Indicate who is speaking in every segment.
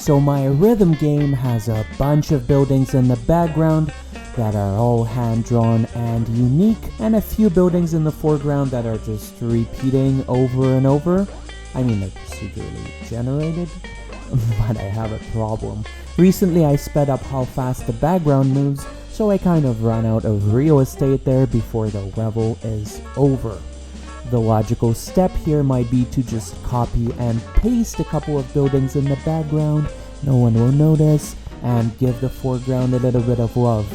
Speaker 1: So my rhythm game has a bunch of buildings in the background that are all hand-drawn and unique, and a few buildings in the foreground that are just repeating over and over. I mean, they're procedurally generated, but I have a problem. Recently I sped up how fast the background moves, so I kind of run out of real estate there before the level is over. The logical step here might be to just copy and paste a couple of buildings in the background, no one will notice, and give the foreground a little bit of love.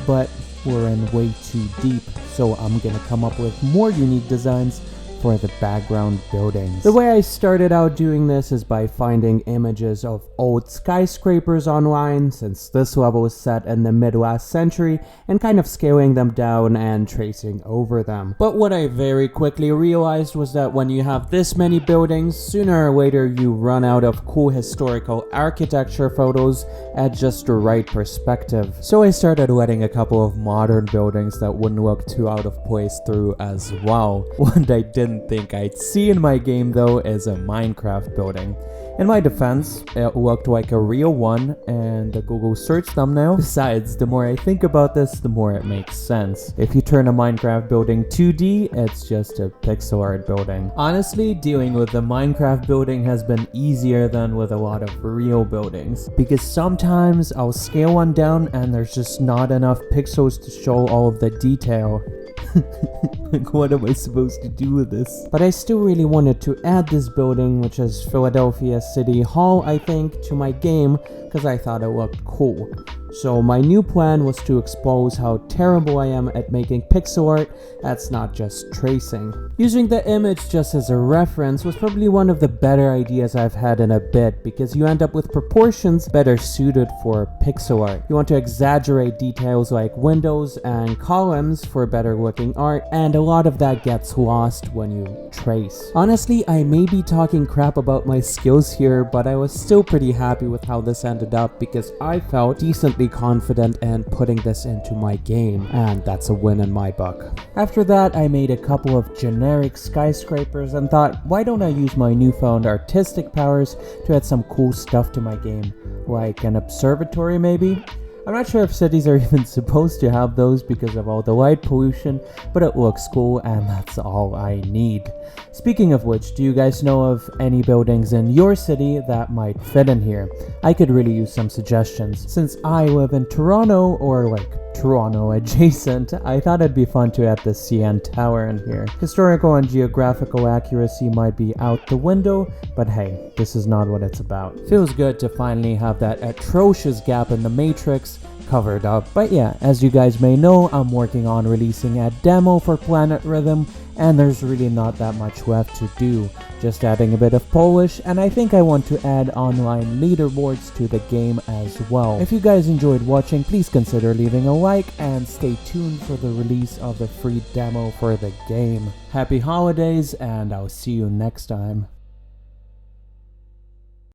Speaker 1: But we're in way too deep, so I'm gonna come up with more unique designs for the background buildings. The way I started out doing this is by finding images of old skyscrapers online, since this level is set in the mid-last century, and kind of scaling them down and tracing over them. But what I very quickly realized was that when you have this many buildings, sooner or later you run out of cool historical architecture photos at just the right perspective. So I started letting a couple of modern buildings that wouldn't look too out of place through as well. What I didn't think I'd see in my game though is a Minecraft building. In my defense, it looked like a real one and a Google search thumbnail. Besides, the more I think about this, the more it makes sense. If you turn a Minecraft building 2D, it's just a pixel art building. Honestly, dealing with the Minecraft building has been easier than with a lot of real buildings, because sometimes I'll scale one down and there's just not enough pixels to show all of the detail. Like, what am I supposed to do with this? But I still really wanted to add this building, which is Philadelphia City Hall, I think, to my game, because I thought it looked cool. So my new plan was to expose how terrible I am at making pixel art that's not just tracing. Using the image just as a reference was probably one of the better ideas I've had in a bit, because you end up with proportions better suited for pixel art. You want to exaggerate details like windows and columns for better looking art, and a lot of that gets lost when you trace. Honestly, I may be talking crap about my skills here, but I was still pretty happy with how this ended up, because I felt decently confident in putting this into my game, and that's a win in my book. After that, I made a couple of generic skyscrapers and thought, why don't I use my newfound artistic powers to add some cool stuff to my game, like an observatory maybe? I'm not sure if cities are even supposed to have those because of all the light pollution, but it looks cool and that's all I need. Speaking of which, do you guys know of any buildings in your city that might fit in here? I could really use some suggestions. Since I live in Toronto, or like Toronto adjacent, I thought it'd be fun to add the CN Tower in here. Historical and geographical accuracy might be out the window, but hey, this is not what it's about. Feels good to finally have that atrocious gap in the matrix covered up. But yeah, as you guys may know, I'm working on releasing a demo for Planet Rhythm, and there's really not that much left to do. Just adding a bit of polish, and I think I want to add online leaderboards to the game as well. If you guys enjoyed watching, please consider leaving a like and stay tuned for the release of the free demo for the game. Happy holidays, and I'll see you next time.